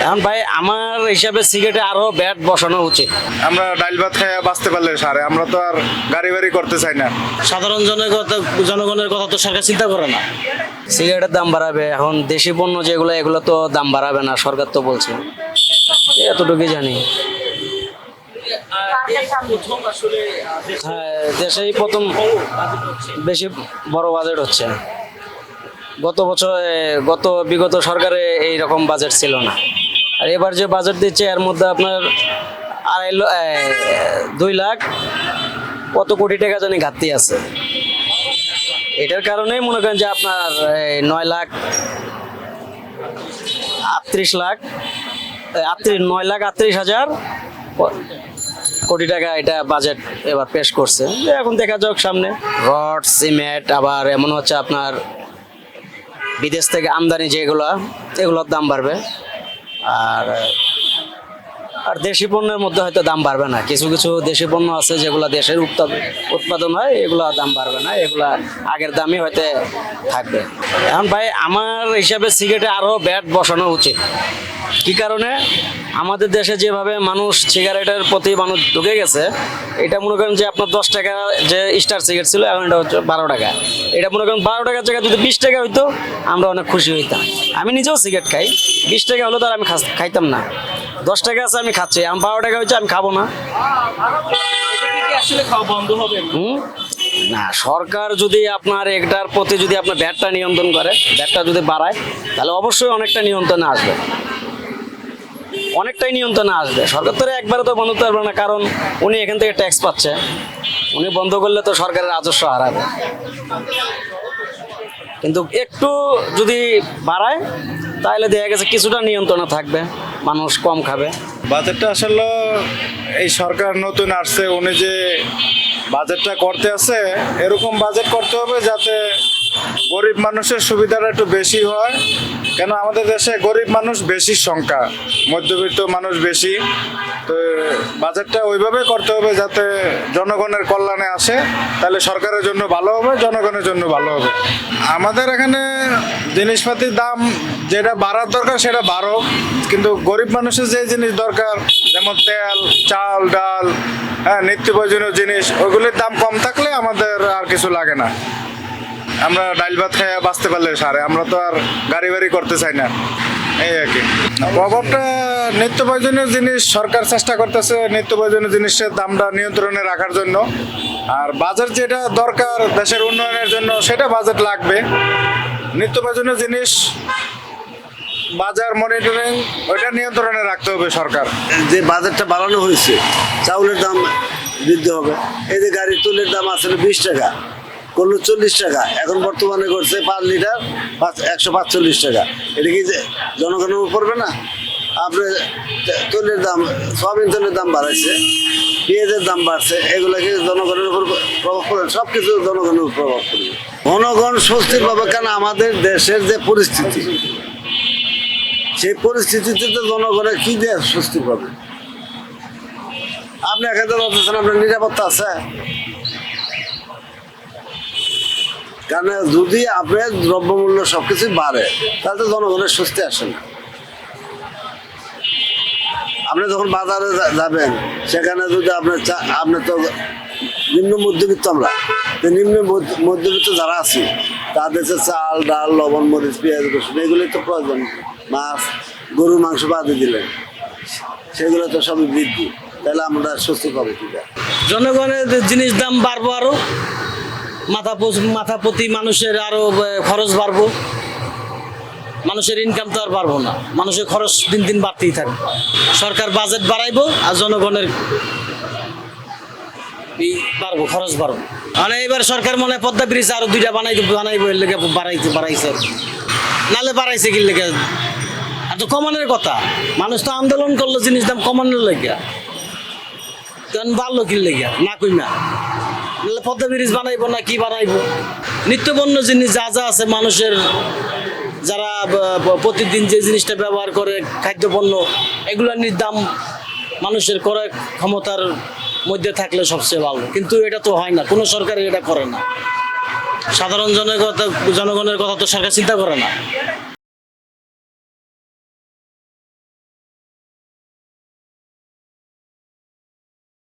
এখন ভাই আমার হিসাবে সিগারেটে আরো ব্যাট বসানো উচিত। আমরা ডাইল ভাত খাইয়া বাঁচতে পারলে সারে, আমরা তো আর গাড়ি বাড়ি করতে চাই না। সাধারণ জনগণের কথা তো সরকার চিন্তা করে না। সিগারেটের দাম বাড়াবে, এখন দেশি পণ্য যেগুলো এগুলো তো দাম বাড়াবে না, সরকার তো বলছে, এতটুকুই জানি। হ্যাঁ, দেশেই প্রথম বেশি বড় বাজেট হচ্ছে। বিগত সরকারে এইরকম বাজেট ছিল না, আর এবার যে বাজেট দিচ্ছে এর মধ্যে আপনার 2 লাখ কত কোটি টাকা জানি ঘাটতি আছে। এটার কারণেই মনে করেন যে আপনার 9 লাখ 9,38,000 কোটি টাকা এটা বাজেট এবার পেশ করছে। এখন দেখা যাক সামনে রড সিমেন্ট, আবার এমন হচ্ছে আপনার বিদেশ থেকে আমদানি এগুলোর দাম বাড়বে। আর দেশি পণ্যের মধ্যে হয়তো দাম বাড়বে না, কিছু কিছু দেশি পণ্য আছে যেগুলো দেশের উৎপাদন হয়, এগুলো দাম বাড়বে না, এগুলা আগের দামই হয়তো থাকবে। এখন ভাই আমার হিসাবে সিগারেটে আরো ব্যাট বসানো উচিত। কি কারণে? আমাদের দেশে যেভাবে মানুষ সিগারেটের প্রতি মানুষ ঢুকে গেছে, এটা মনে করেন যে আপনার 10 টাকা যে স্টার সিগারেট ছিল, এখন এটা হচ্ছে 12 টাকা। এটা মনে করেন 12 টাকার জায়গায় যদি 20 টাকা হইতো আমরা অনেক খুশি হইতাম। আমি নিজেও সিগারেট খাই, 20 টাকা হলে তো আর আমি খাইতাম না। 10 টাকা আছে আমি খাচ্ছি, আমি 12 টাকা হচ্ছে আমি খাবো না। আসলে খাওয়া বন্ধ হবে না, সরকার যদি আপনার এটার প্রতি যদি আপনার ভ্যাটটা নিয়ন্ত্রণ করে, ভ্যাটটা যদি বাড়ায়, তাহলে অবশ্যই অনেকটা নিয়ন্ত্রণে আসবে, অনেকটাই নিয়ন্ত্রণে আসবে। সরকার তো একবারে তো বন্ধ করতে পারবে না, কারণ উনি এখান থেকে ট্যাক্স পাচ্ছে, উনি বন্ধ করলে তো সরকারের রাজস্ব হারাবে। কিন্তু একটু যদি বাড়ায় তাহলে দেখা গেছে কিছুটা নিয়ন্ত্রণে থাকবে, মানুষ কম খাবে। বাজেটটা আসলে এই সরকার নতুন আসছে, উনি যে বাজেটটা করতে আছে এরকম বাজেট করতে হবে যাতে গরিব মানুষের সুবিধাটা একটু বেশি হয়। কেন আমাদের দেশে গরিব মানুষ বেশি সংখ্যা, মধ্যবিত্ত মানুষ বেশি, তো বাজেটটা ওইভাবে করতে হবে যাতে জনগণের কল্যাণে আসে, তাহলে সরকারের জন্য ভালো হবে, জনগণের জন্য ভালো হবে। আমাদের এখানে জিনিসপাতির দাম যেটা বাড়ার দরকার সেটা বাড়ুক, কিন্তু গরিব মানুষের যে জিনিস দরকার, যেমন তেল, চাল, ডাল, হ্যাঁ, নিত্য প্রয়োজনীয় জিনিস, ওইগুলির দাম কম থাকলে আমাদের আর কিছু লাগে না। আমরা ডাইল ভাত খাইয়া বাঁচতে পারলে সারে, আমরা তো আর গাড়ি বাড়ি করতে চাই না, এই আর কি। প্রভাবটা নিত্য প্রয়োজনীয় জিনিস সরকার চেষ্টা করতেছে নিত্য প্রয়োজনীয় জিনিসের দামটা নিয়ন্ত্রণে রাখার জন্য, আর বাজেট যেটা দরকার দেশের উন্নয়নের জন্য সেটা বাজেট লাগবে। নিত্য প্রয়োজনীয় জিনিস বাজার মনিটরিং ওইটা নিয়ন্ত্রণে রাখতে হবে সরকার। যে বাজেটটা বাড়ানো হয়েছে, চাউলের দাম বৃদ্ধি হবে, এই যে গাড়ির তেলের দাম আসলে 20 টাকা করলো 40 টাকা, এখন বর্তমানে করছে 5 লিটার 145 টাকা। এটা কি জনগণের উপর পড়বে না? আপনার তেলের দাম, সয়াবিন তেলের দাম বাড়াইছে, পেঁয়াজের দাম বাড়ছে, এগুলো কি জনগণের উপর প্রভাব পড়বে? সব কিছু জনগণের উপর প্রভাব পড়বে। জনগণ স্বস্তির পাবে, কেন আমাদের দেশের যে পরিস্থিতি, সেই পরিস্থিতিতে তো জনগণের কি দিয়ে স্বস্তি পাবে? আপনি এখানে বলতেছেন আপনার নিরাপত্তা আছে, কারণ যদি আপনার দ্রব্যমূল্য সবকিছু বাড়ে তাহলে তো জনগণের স্বস্তি আসে না। আপনি যখন বাজারে যাবেন সেখানে যদি আপনি তো নিম্ন মধ্যবিত্ত, আমরা নিম্ন মধ্যবিত্ত যারা আছি তাদের চাল, ডাল, লবণ, মরিচ, পেঁয়াজ, রসুন এগুলোই তো প্রয়োজন। মাছ, গরু মাংস বাদে দিলেন, সেগুলো তো সবই বৃদ্ধি, তাহলে আমরা স্বস্তি পাবো কি? জনগণের জিনিস দাম বাড়বো, আরো মাথা প্রতি মানুষের আরো খরচ বাড়বো, মানুষের ইনকাম তো আর বাড়বো না, মানুষের খরচ দিন দিন বাড়তেই থাকবে। সরকার বাজেট বাড়াইবো আর জনগণের খরচ বাড়বো। মানে এবার সরকার মনে হয় পদ্মা ব্রিজ আরো 2টা বানাইবো, এর লেগে বাড়াইছে, নালে বাড়াইছে কি লেগে? আর তো কমানোর কথা, মানুষ তো আন্দোলন করলো জিনিস দাম কমানোর লেগে, কারণ বাড়লো কি লেগে না কইমা, নাহলে পদ্মা ব্রিজ বানাইবো না কি বানাইবো? নিত্যপণ্য জিনিস যা যা আছে মানুষের, যারা প্রতিদিন যে জিনিসটা ব্যবহার করে, খাদ্যপণ্য, এগুলোর দাম মানুষের ক্রয় ক্ষমতার মধ্যে থাকলে সবচেয়ে ভালো, কিন্তু এটা তো হয় না, কোনো সরকার এটা করে না। সাধারণ জনগণের কথা তো সরকার চিন্তা করে না।